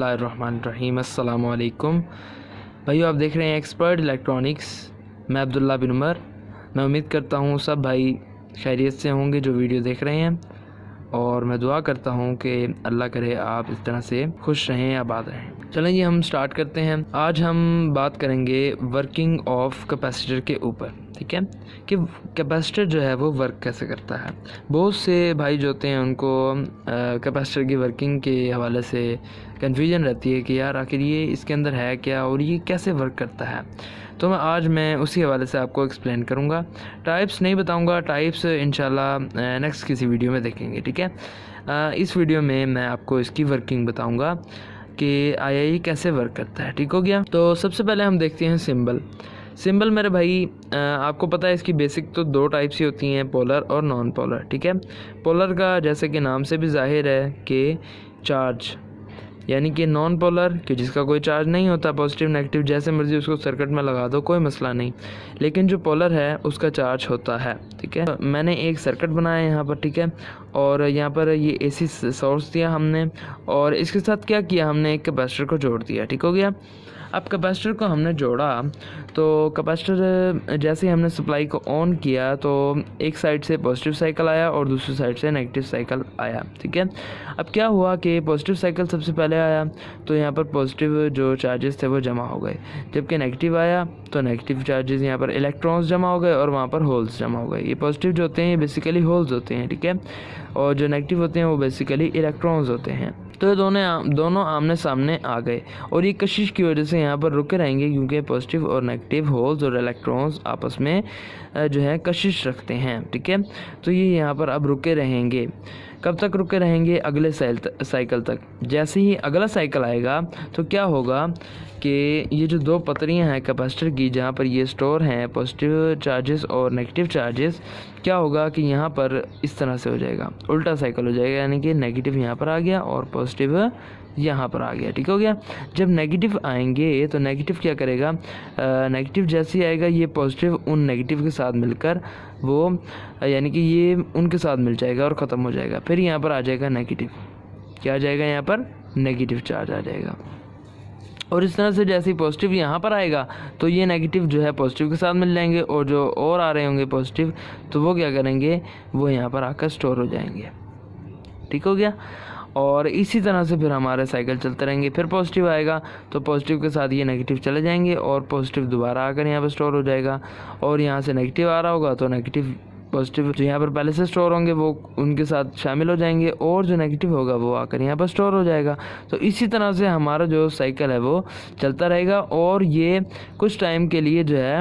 बिस्मिल्लाहिर्रहमानिर्रहीम। अस्सलामु अलैकुम भाइयों, आप देख रहे हैं एक्सपर्ट इलेक्ट्रॉनिक्स। मैं अब्दुल्ला बिन उमर। मैं उम्मीद करता हूँ सब भाई खैरियत से होंगे जो वीडियो देख रहे हैं, और मैं दुआ करता हूँ कि अल्लाह करे आप इस तरह से खुश रहें, आबाद रहें। चलें जी, हम स्टार्ट करते हैं। आज हम बात करेंगे वर्किंग ऑफ कैपेसिटर के ऊपर, ठीक है, कि कैपेसिटर जो है वो वर्क कैसे करता है। बहुत से भाई जो होते हैं उनको कैपेसिटर की वर्किंग के हवाले से कन्फ्यूजन रहती है कि यार आखिर ये इसके अंदर है क्या और ये कैसे वर्क करता है। तो आज मैं उसी हवाले से आपको एक्सप्लेन करूँगा। टाइप्स नहीं बताऊँगा, टाइप्स इंशाल्लाह नेक्स्ट किसी वीडियो में देखेंगे, ठीक है। इस वीडियो में मैं आपको इसकी वर्किंग बताऊँगा कि आया ये कैसे वर्क करता है, ठीक हो गया। तो सबसे पहले हम देखते हैं सिंबल मेरे भाई, आपको पता है इसकी बेसिक तो दो टाइप्स ही होती हैं, पोलर और नॉन पोलर, ठीक है। पोलर का जैसे कि नाम से भी जाहिर है कि चार्ज, यानी कि नॉन पोलर कि जिसका कोई चार्ज नहीं होता, पॉजिटिव नेगेटिव जैसे मर्जी उसको सर्किट में लगा दो, कोई मसला नहीं। लेकिन जो पोलर है उसका चार्ज होता है, ठीक है। मैंने एक सर्किट बनाया है यहाँ पर, ठीक है, और यहाँ पर ये एसी सोर्स दिया हमने, और इसके साथ क्या किया हमने, एक कैपेसिटर को जोड़ दिया, ठीक हो गया। अब कैपेसिटर को हमने जोड़ा तो कैपेसिटर जैसे ही हमने सप्लाई को ऑन किया तो एक साइड से पॉजिटिव साइकिल आया और दूसरी साइड से नेगेटिव साइकिल आया, ठीक है। अब क्या हुआ कि पॉजिटिव साइकिल सबसे पहले आया तो यहाँ पर पॉजिटिव जो चार्जेस थे वो जमा हो गए, जबकि नेगेटिव आया तो नेगेटिव चार्जेस यहाँ पर इलेक्ट्रॉन्स जमा हो गए और वहाँ पर होल्स जमा हो गए। ये पॉजिटिव जो होते हैं ये बेसिकली होल्स होते हैं, ठीक है, और जो नेगेटिव होते हैं वो बेसिकली इलेक्ट्रॉन्स होते हैं। तो ये दोनों आमने सामने आ गए और ये कशिश की वजह से यहाँ पर रुके रहेंगे, क्योंकि पॉजिटिव और नेगेटिव होल्स और इलेक्ट्रॉन्स आपस में जो है कशिश रखते हैं, ठीक है। तो ये यहाँ पर अब रुके रहेंगे। कब तक रुके रहेंगे? अगले साइकिल तक। जैसे ही अगला साइकिल आएगा तो क्या होगा कि ये जो दो पतरियां हैं कैपेसिटर की, जहाँ पर ये स्टोर हैं पॉजिटिव चार्जेस और नेगेटिव चार्जेस, क्या होगा कि यहाँ पर इस तरह से हो जाएगा, उल्टा साइकिल हो जाएगा, यानी कि नेगेटिव यहाँ पर आ गया और पॉजिटिव यहाँ पर आ गया, ठीक हो गया। जब नेगेटिव आएंगे तो नेगेटिव क्या करेगा, नेगेटिव जैसे ही आएगा ये पॉजिटिव उन नेगेटिव के साथ मिलकर वो, यानी कि ये उनके साथ मिल जाएगा और ख़त्म हो जाएगा। फिर यहाँ पर आ जाएगा नेगेटिव, क्या आ जाएगा, यहाँ पर नेगेटिव चार्ज आ जाएगा। और इस तरह से जैसे ही पॉजिटिव यहाँ पर आएगा तो ये नेगेटिव जो है पॉजिटिव के साथ मिल जाएंगे, और जो और आ रहे होंगे पॉजिटिव तो वो क्या करेंगे, वो यहाँ पर आकर स्टोर हो जाएंगे, ठीक हो गया। और इसी तरह से फिर हमारे साइकिल चलते रहेंगे। फिर पॉजिटिव आएगा तो पॉजिटिव के साथ ये नेगेटिव चले जाएंगे और पॉजिटिव दोबारा आकर यहाँ पर स्टोर हो जाएगा, और यहाँ से नेगेटिव आ रहा होगा तो नेगेटिव पॉजिटिव जो यहाँ पर पहले से स्टोर होंगे वो उनके साथ शामिल हो जाएंगे, और जो नेगेटिव होगा वो आकर यहाँ पर स्टोर हो जाएगा। तो इसी तरह से हमारा जो साइकिल है वो चलता रहेगा, और ये कुछ टाइम के लिए जो है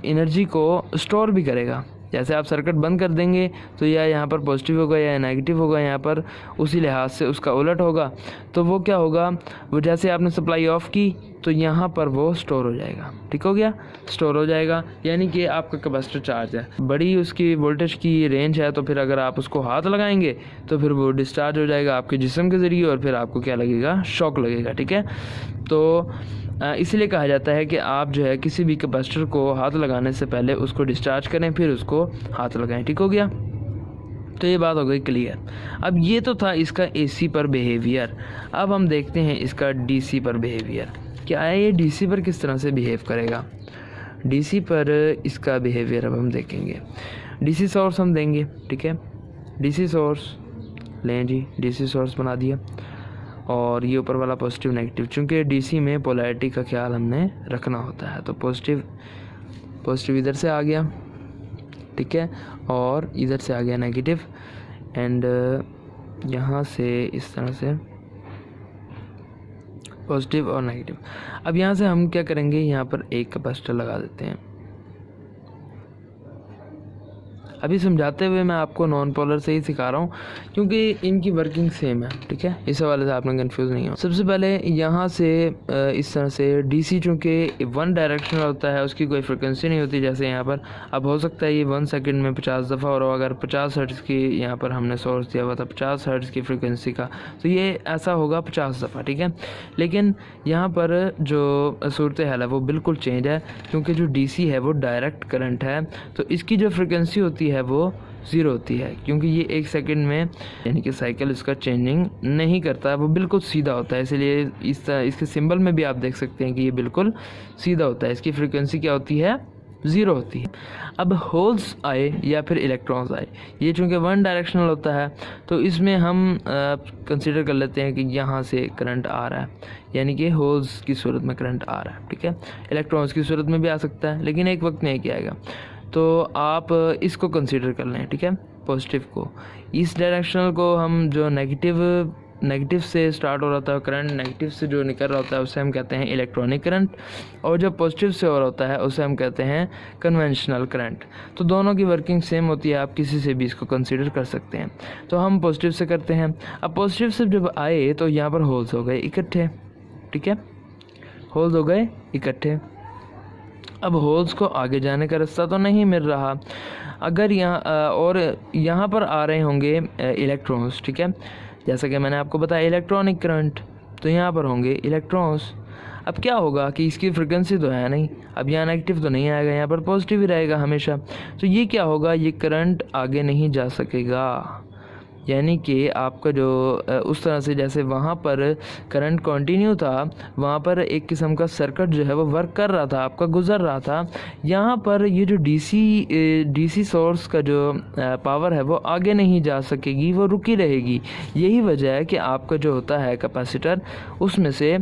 एनर्जी को स्टोर भी करेगा। जैसे आप सर्किट बंद कर देंगे तो या यहाँ पर पॉजिटिव होगा या नेगेटिव होगा, यहाँ पर उसी लिहाज से उसका उलट होगा। तो वो क्या होगा, वो जैसे आपने सप्लाई ऑफ की तो यहाँ पर वो स्टोर हो जाएगा, ठीक हो गया, स्टोर हो जाएगा। यानी कि आपका कैपेसिटर चार्ज है, बड़ी उसकी वोल्टेज की रेंज है, तो फिर अगर आप उसको हाथ लगाएंगे तो फिर वो डिस्चार्ज हो जाएगा आपके जिस्म के ज़रिए, और फिर आपको क्या लगेगा, शॉक लगेगा, ठीक है। तो इसलिए कहा जाता है कि आप जो है किसी भी कैपेसिटर को हाथ लगाने से पहले उसको डिस्चार्ज करें, फिर उसको हाथ लगाएं, ठीक हो गया। तो ये बात हो गई क्लियर। अब ये तो था इसका एसी पर बिहेवियर। अब हम देखते हैं इसका डीसी पर बिहेवियर। क्या है ये डीसी पर किस तरह से बिहेव करेगा। डीसी पर इसका बिहेवियर अब हम देखेंगे। डीसी सोर्स हम देंगे, ठीक है, डीसी सोर्स लें जी, डीसी सोर्स बना दिया, और ये ऊपर वाला पॉजिटिव नेगेटिव, चूँकि डीसी में पोलैरिटी का ख्याल हमने रखना होता है, तो पॉजिटिव इधर से आ गया, ठीक है, और इधर से आ गया नेगेटिव, एंड यहाँ से इस तरह से पॉजिटिव और नेगेटिव। अब यहाँ से हम क्या करेंगे, यहाँ पर एक कैपेसिटर लगा देते हैं। अभी समझाते हुए मैं आपको नॉन पोलर से ही सिखा रहा हूँ, क्योंकि इनकी वर्किंग सेम है, ठीक है, इस हवाले से आपने कंफ्यूज नहीं हो। सबसे पहले यहाँ से इस तरह से डीसी चूँकि वन डायरेक्शनल होता है, उसकी कोई फ्रिक्वेंसी नहीं होती, जैसे यहाँ पर अब हो सकता है ये 1 सेकंड में 50 दफ़ा, और अगर 50 हर्ट्ज़ की यहाँ पर हमने सोर्स दिया हुआ था 50 हर्ट्ज़ की फ्रिक्वेंसी का, तो ये ऐसा होगा 50 दफ़ा, ठीक है। लेकिन यहाँ पर जो सूरत हाल है वो बिल्कुल चेंज है, क्योंकि जो डीसी है वो डायरेक्ट करंट है, तो इसकी जो फ्रिक्वेंसी होती है वो ज़ीरो होती है, क्योंकि ये 1 सेकंड में यानी कि साइकिल इसका चेंजिंग नहीं करता है, वो बिल्कुल सीधा होता है। इसलिए इसके सिंबल में भी आप देख सकते हैं कि ये बिल्कुल सीधा होता है। इसकी फ्रीक्वेंसी क्या होती है? ज़ीरो होती है। अब होल्स आए या फिर इलेक्ट्रॉन्स आए, ये चूँकि वन डायरेक्शनल होता है तो इसमें हम कंसिडर कर लेते हैं कि यहाँ से करंट आ रहा है, यानी कि होल्स की सूरत में करंट आ रहा है, ठीक है। इलेक्ट्रॉन्स की सूरत में भी आ सकता है, लेकिन एक वक्त में एक ही आएगा। तो आप इसको कंसीडर कर लें, ठीक है, पॉजिटिव को। इस डायरेक्शनल को हम जो नेगेटिव से स्टार्ट हो रहा था करंट, नेगेटिव से जो निकल रहा होता है उसे हम कहते हैं इलेक्ट्रॉनिक करंट, और जो पॉजिटिव से हो रहा होता है उसे हम कहते हैं कन्वेंशनल करंट। तो दोनों की वर्किंग सेम होती है, आप किसी से भी इसको कंसीडर कर सकते हैं। तो हम पॉजिटिव से करते हैं। अब पॉजिटिव से जब आए तो यहाँ पर होल्स हो गए इकट्ठे, ठीक है, होल्स हो गए इकट्ठे। अब होल्स को आगे जाने का रास्ता तो नहीं मिल रहा, अगर यहाँ पर आ रहे होंगे इलेक्ट्रॉन्स, ठीक है, जैसा कि मैंने आपको बताया इलेक्ट्रॉनिक करंट, तो यहाँ पर होंगे इलेक्ट्रॉन्स। अब क्या होगा कि इसकी फ्रिक्वेंसी तो है नहीं, अब यहाँ नेगेटिव तो नहीं आएगा, यहाँ पर पॉजिटिव ही रहेगा हमेशा। तो ये क्या होगा, ये करंट आगे नहीं जा सकेगा, यानी कि आपका जो उस तरह से जैसे वहाँ पर करंट कंटिन्यू था, वहाँ पर एक किस्म का सर्किट जो है वो वर्क कर रहा था, आपका गुजर रहा था। यहाँ पर ये जो डीसी सोर्स का जो पावर है वो आगे नहीं जा सकेगी, वो रुकी रहेगी। यही वजह है कि आपका जो होता है कैपेसिटर, उसमें से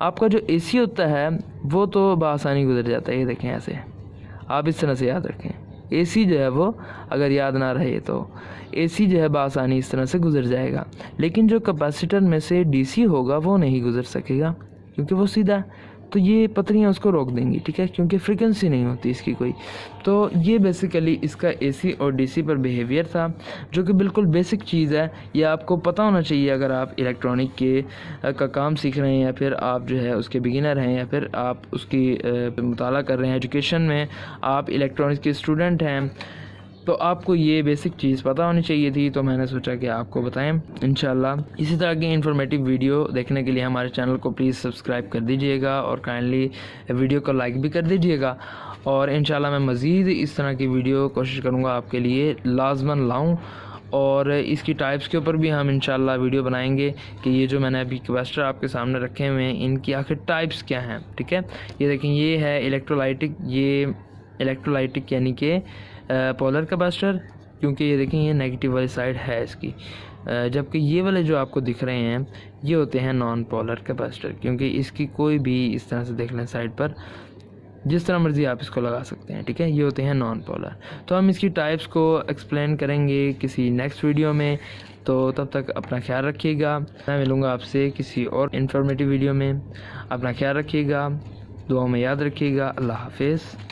आपका जो एसी होता है वो तो बआसानी गुजर जाता है। ये देखें, ऐसे आप इस तरह से याद रखें, एसी जो है वो अगर याद ना रहे तो एसी जो है बआसानी इस तरह से गुजर जाएगा, लेकिन जो कैपेसिटर में से डीसी होगा वो नहीं गुजर सकेगा क्योंकि वो सीधा है। तो ये पतरियाँ उसको रोक देंगी, ठीक है, क्योंकि फ्रीक्वेंसी नहीं होती इसकी कोई। तो ये बेसिकली इसका एसी और डीसी पर बिहेवियर था, जो कि बिल्कुल बेसिक चीज़ है। ये आपको पता होना चाहिए अगर आप इलेक्ट्रॉनिक का काम सीख रहे हैं, या फिर आप जो है उसके बिगिनर हैं, या फिर आप उसकी मुताला कर रहे हैं एजुकेशन में, आप इलेक्ट्रॉनिक्स के स्टूडेंट हैं, तो आपको ये बेसिक चीज़ पता होनी चाहिए थी। तो मैंने सोचा कि आपको बताएं। इंशाल्लाह इसी तरह की इन्फॉर्मेटिव वीडियो देखने के लिए हमारे चैनल को प्लीज़ सब्सक्राइब कर दीजिएगा और काइंडली वीडियो को लाइक भी कर दीजिएगा। और इंशाल्लाह मैं मज़ीद इस तरह की वीडियो कोशिश करूँगा आपके लिए लाजमन लाऊँ, और इसकी टाइप्स के ऊपर भी हम इंशाल्लाह वीडियो बनाएंगे कि ये जो मैंने अभी कैपेसिटर आपके सामने रखे हुए हैं इनकी आखिर टाइप्स क्या हैं, ठीक है। ये देखें, ये है इलेक्ट्रोलाइटिक, ये इलेक्ट्रोलाइटिक यानी कि पोलर कैपेसिटर, क्योंकि ये देखें ये नेगेटिव वाली साइड है इसकी, जबकि ये वाले जो आपको दिख रहे हैं ये होते हैं नॉन पोलर कैपेसिटर, क्योंकि इसकी कोई भी इस तरह से देख लें साइड पर, जिस तरह मर्ज़ी आप इसको लगा सकते हैं, ठीक है। ये होते हैं नॉन पोलर। तो हम इसकी टाइप्स को एक्सप्लेन करेंगे किसी नेक्स्ट वीडियो में। तो तब तक अपना ख्याल रखिएगा, मैं मिलूँगा आपसे किसी और इन्फॉर्मेटिव वीडियो में। अपना ख्याल रखिएगा, दुआओं में याद रखिएगा। अल्लाह हाफिज़।